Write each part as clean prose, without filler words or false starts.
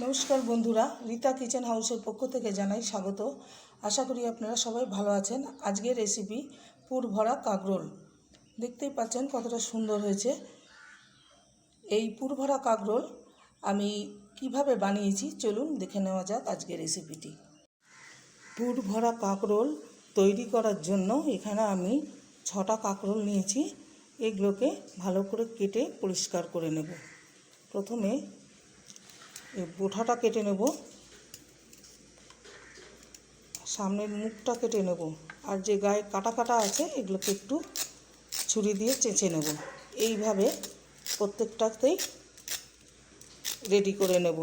নমস্কার বন্ধুরা, রীতা কিচেন হাউসের পক্ষ থেকে জানাই স্বাগত। আশা করি আপনারা সবাই ভালো আছেন। আজকের রেসিপি পুর ভরা কাঁকরোল। দেখতেই পাচ্ছেন কতটা সুন্দর হয়েছে। এই পুর ভরা কাঁকরোল আমি কিভাবে বানিয়েছি চলুন দেখে নেওয়া যাক আজকের রেসিপিটি। পুর ভরা কাঁকরোল তৈরি করার জন্য এখানে আমি 6টা কাঁকরোল নিয়েছি। এগুলোকে ভালো করে কেটে পরিষ্কার করে নেব। প্রথমে এই বোঁটাটা কেটে নেব, সামনের মুখটা কেটে নেব, আর যে গায়ে কাটা কাটা আছে এগুলোকে একটু ছুরি দিয়ে চেঁচে নেব। এইভাবে প্রত্যেকটাতেই রেডি করে নেব।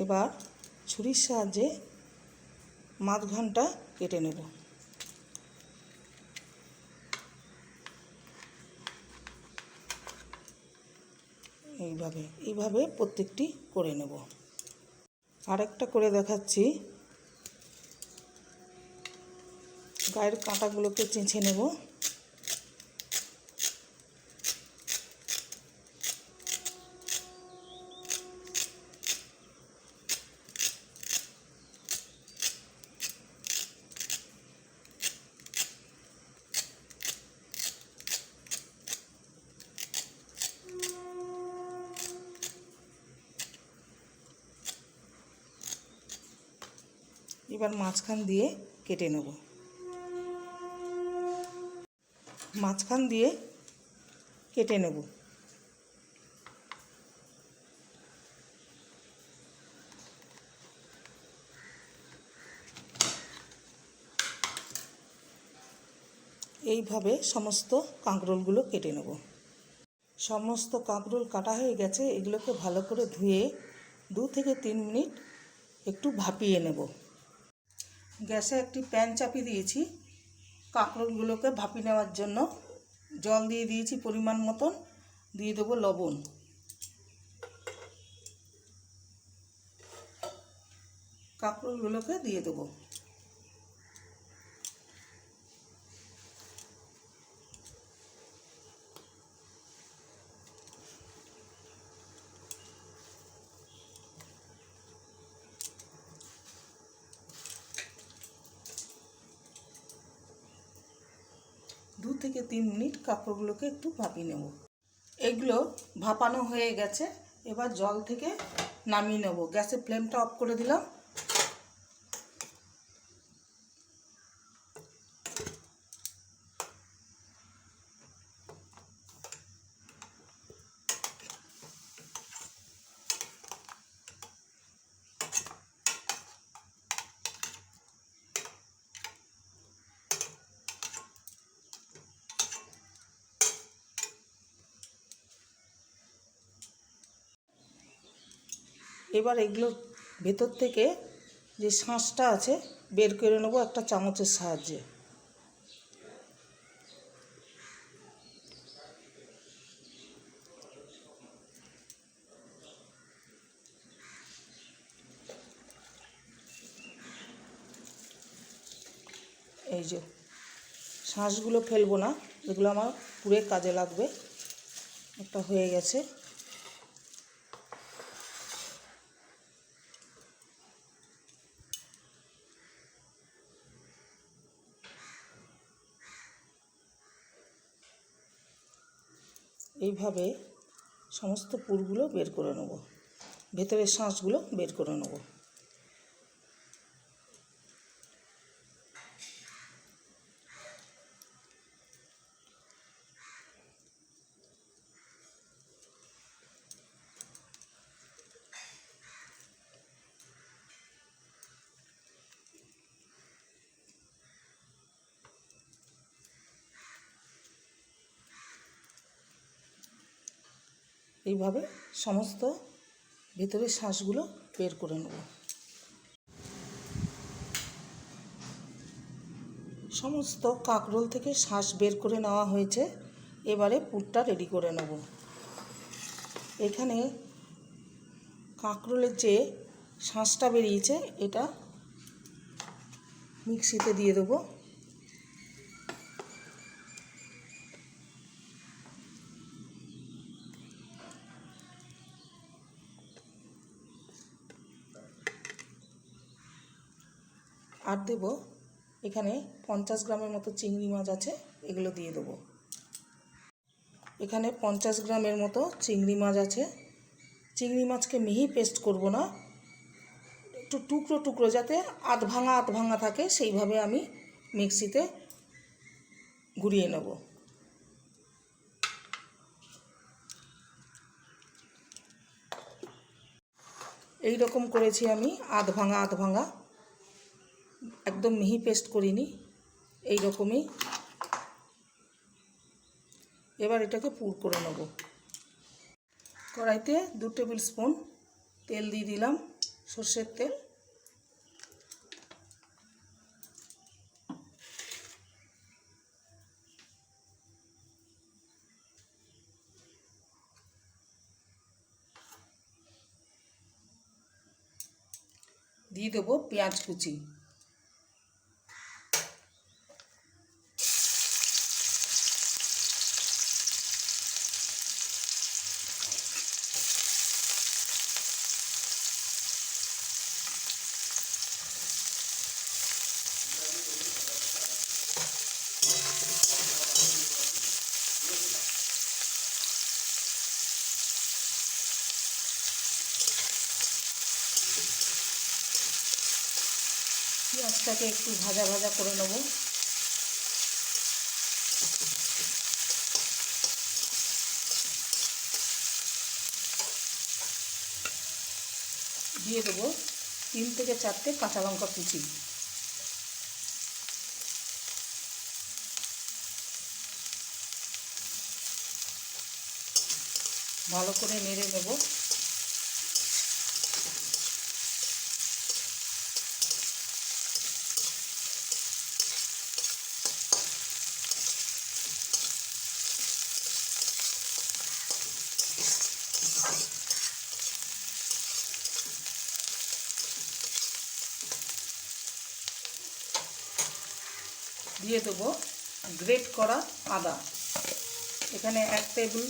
এবার ছুরির সাহায্যে মাঝখানটা কেটে নেব। এইভাবে প্রত্যেকটি করে নেব। আরেকটা করে দেখাচ্ছি। গায়ের কাঁটাগুলোকে চেঁচে নেব। এবার মাঝখান দিয়ে কেটে নেব। মাঝখান দিয়ে কেটে নেব। এইভাবে সমস্ত কাঁকরোলগুলো কেটে নেব। সমস্ত কাঁকরোল কাটা হয়ে গেছে। এগুলোকে ভালো করে ধুয়ে 2 থেকে 3 মিনিট একটু ভাপিয়ে নেব। গ্যাসে একটি প্যান চাপিয়ে দিয়েছি কাঁকরোলগুলোকে ভাপিয়ে নেওয়ার জন্য। জল দিয়ে দিয়েছি পরিমাণ মতন। দিয়ে দেবো লবণ। কাঁকরোলগুলোকে দিয়ে দেবো। দু থেকে 3 মিনিট কাঁকরোলগুলোকে একটু ভাপিয়ে নেব। এগুলো ভাপানো হয়ে গেছে। এবার জল থেকে নামিয়ে নেব। গ্যাসের ফ্লেমটা অফ করে দিলাম। এবার এগুলোর ভেতর থেকে যে শাঁসটা আছে বের করে নেব একটা চামচের সাহায্যে। এই যে শাঁসগুলো ফেলবো না, এগুলো আমার পুরে কাজে লাগবে। একটা হয়ে গেছে। এইভাবে সমস্ত পুরগুলো বের করে নেব। ভেতরের শাঁসগুলো বের করে নেব। এইভাবে সমস্ত ভেতরের শাঁসগুলো বের করে নেব। সমস্ত কাঁকরোল থেকে শাঁস বের করে নেওয়া হয়েছে। এবারে পুরটা রেডি করে নেব। এখানে কাঁকরোলের যে শাঁসটা বেরিয়েছে এটা মিক্সিতে দিয়ে দেবো। আর দেব এখানে 50 গ্রামের মতো চিংড়ি মাছ আছে, এগুলো দিয়ে দেবো। এখানে 50 গ্রামের মতো চিংড়ি মাছ আছে। চিংড়ি মাছকে মিহি পেস্ট করব না, একটু টুকরো টুকরো যাতে আধ ভাঙা থাকে সেইভাবে আমি মিক্সিতে ঘুরিয়ে নেব। এই রকম করেছি আমি, আধ ভাঙা, একদম মিহি পেস্ট করিনি, এই রকমই। এবার এটাকে পুর করে নেব। কড়াইতে 2 টেবিল স্পুন তেল দিয়ে দিলাম, সর্ষের তেল। দিয়ে দেবো পেঁয়াজ কুচি। পেঁয়াজটাকে একটু ভাজা করে নেব। দিয়ে দেবো 3 থেকে 4টে কাঁচা লঙ্কা কুচি। ভালো করে নেড়ে নেব। দিয়ে দেবো গ্রেট করা আদা। এখানে 1 টেবিল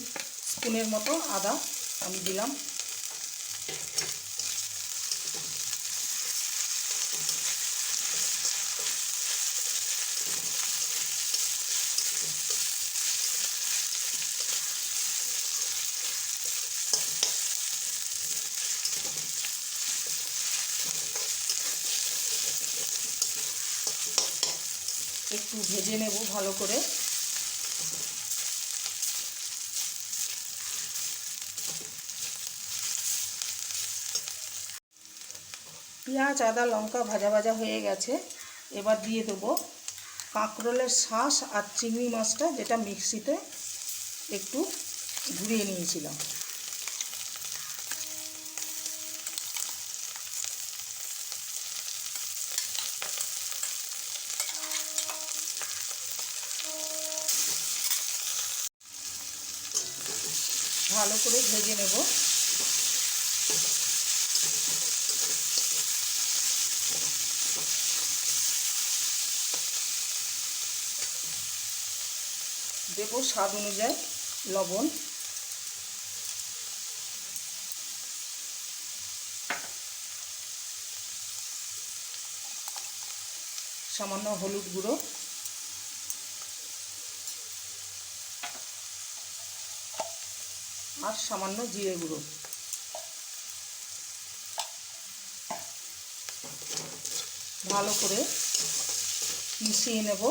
স্পুনের মতো আদা আমি দিলাম। একটু ভেজে নেব ভালো করে। পেঁয়াজ আদা লঙ্কা ভাজা হয়ে গেছে। এবার দিয়ে দেবো কাঁকরোলের শাঁস আর চিংড়ি মাছটা, যেটা মিক্সিতে একটু ঘুরিয়ে নিয়েছিলাম। ভালো করে ভেজে নেব। দেব স্বাদ অনুযায়ী লবণ, সামান্য হলুদ গুঁড়ো, আর সামান্য জিরে গুঁড়ো। ভালো করে মিশিয়ে নেব।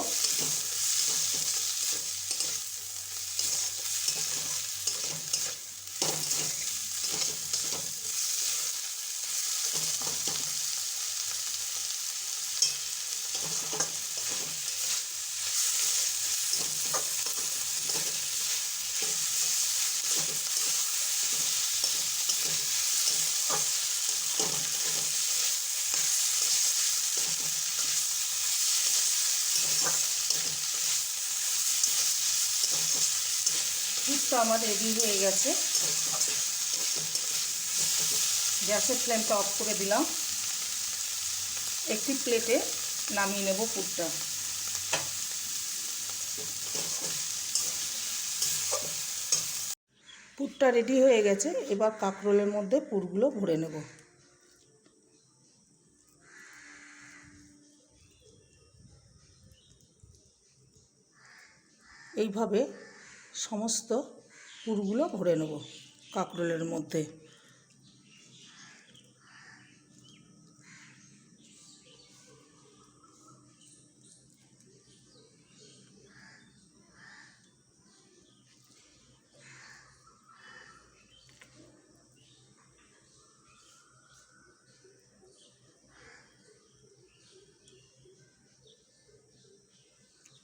পুরটা আমার রেডি হয়ে গেছে। গ্যাসের ফ্লেমটা অফ করে দিলাম। একটি প্লেটে নামিয়ে নেব পুরটা। পুরটা রেডি হয়ে গেছে। এবার কাঁকরোলের মধ্যে পুরগুলো ভরে নেব। এইভাবে সমস্ত পুরগুলো ভরে নেব কাঁকরোলের মধ্যে।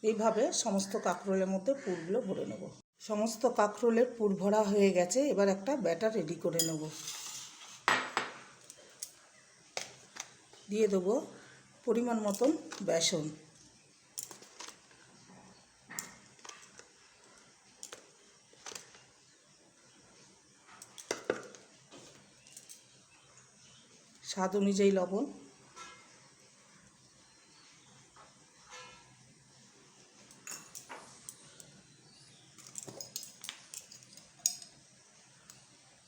এইভাবে সমস্ত কাঁকরোলের মধ্যে পুরগুলো ভরে নেব। সমস্ত কাঁকরোলের পুর ভরা হয়ে গেছে। এবার একটা ব্যাটার রেডি করে নেব। দিয়ে দেবো পরিমাণ মতন বেসন। স্বাদ অনুযায়ী লবণ।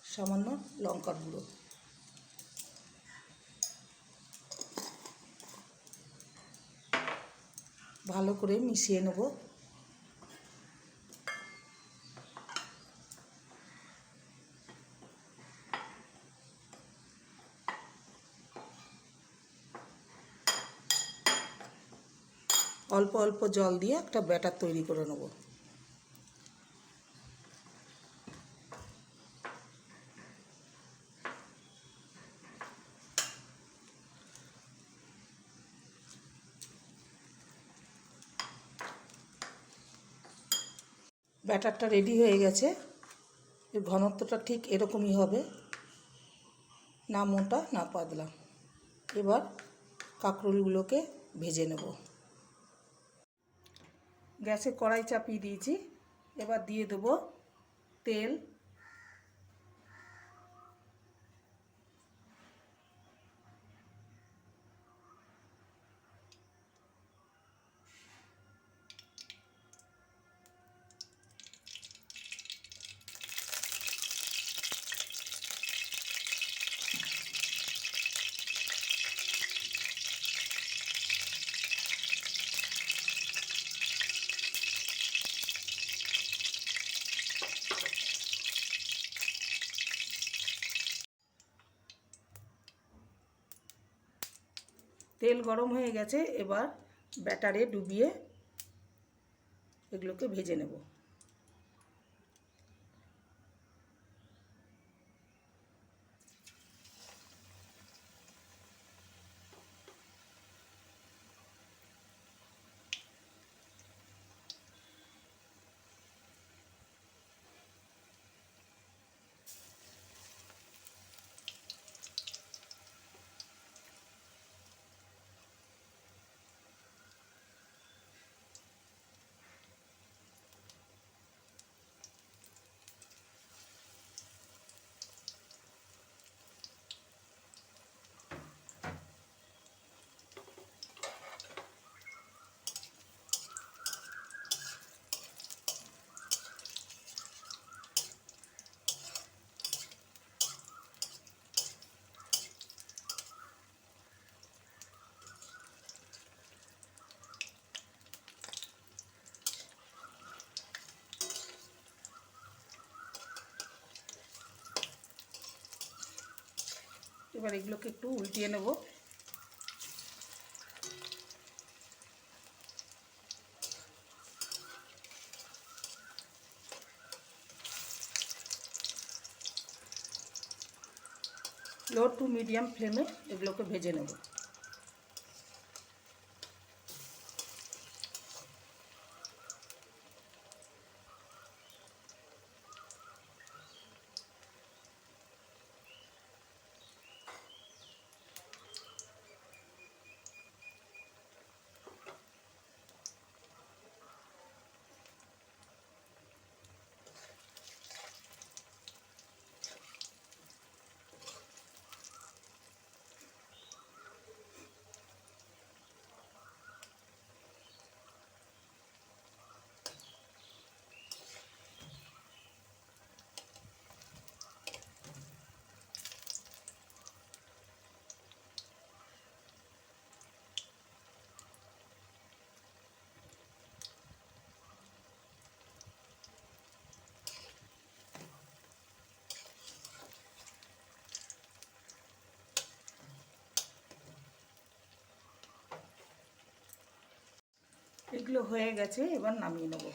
সামান্য লঙ্কার গুঁড়ো। ভালো করে মিশিয়ে নেব। অল্প অল্প জল দিয়ে একটা ব্যাটার তৈরি করে নেব। ব্যাটারটা রেডি হয়ে গেছে। এর ঘনত্বটা ঠিক এরকমই হবে, না মোটা না পাতলা। এবার কাঁকরোলগুলোকে ভেজে নেব। গ্যাসে কড়াই চাপিয়ে দিয়েছি। এবার দিয়ে দেবো তেল। তেল গরম হয়ে গেছে। এবার ব্যাটারে ডুবিয়ে এগুলোকে ভেজে নেব। এবার এগুলোকে একটু উল্টিয়ে নেব। লো টু মিডিয়াম ফ্লেমে এগুলোকে ভেজে নেব। এগুলো হয়ে গেছে, এবার নামিয়ে নেব।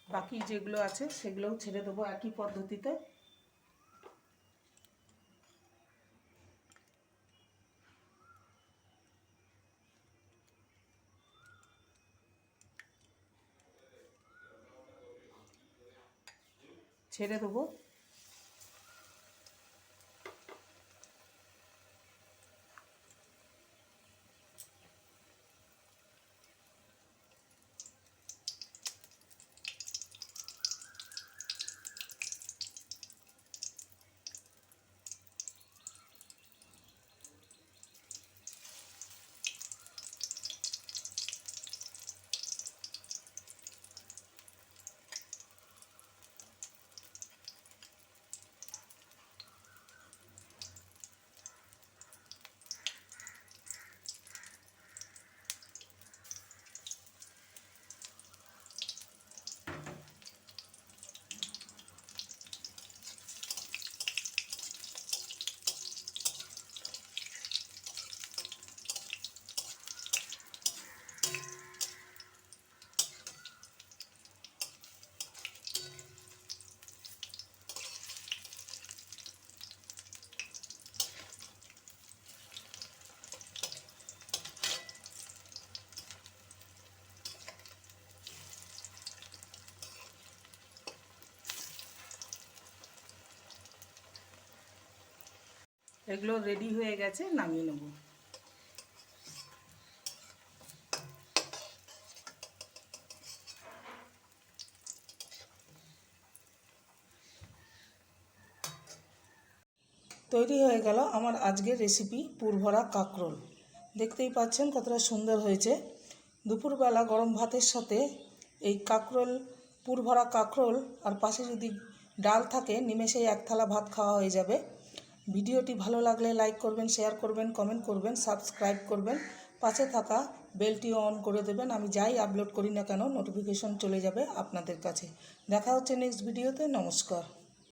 বাকি যেগুলো আছে সেগুলোও ছেড়ে দেবো একই পদ্ধতিতে। ছেড়ে দেবো। এগুলো রেডি হয়ে গেছে, নামিয়ে নেব। তৈরি হয়ে গেল আমার আজকের রেসিপি পুরভরা কাঁকরোল। দেখতেই পাচ্ছেন কতটা সুন্দর হয়েছে। দুপুরবেলা গরম ভাতের সাথে এই কাঁকরোল, পুরভরা কাঁকরোল আর পাশে যদি ডাল থাকে, নিমেষেই এক থালা ভাত খাওয়া হয়ে যাবে। ভিডিওটি ভালো লাগলে লাইক করবেন, শেয়ার করবেন, কমেন্ট করবেন, সাবস্ক্রাইব করবেন, পাশে থাকা বেলটি অন করে দেবেন। আমি যাই আপলোড করি না কেন নোটিফিকেশন চলে যাবে আপনাদের কাছে। দেখা হচ্ছে নেক্সট ভিডিওতে। নমস্কার।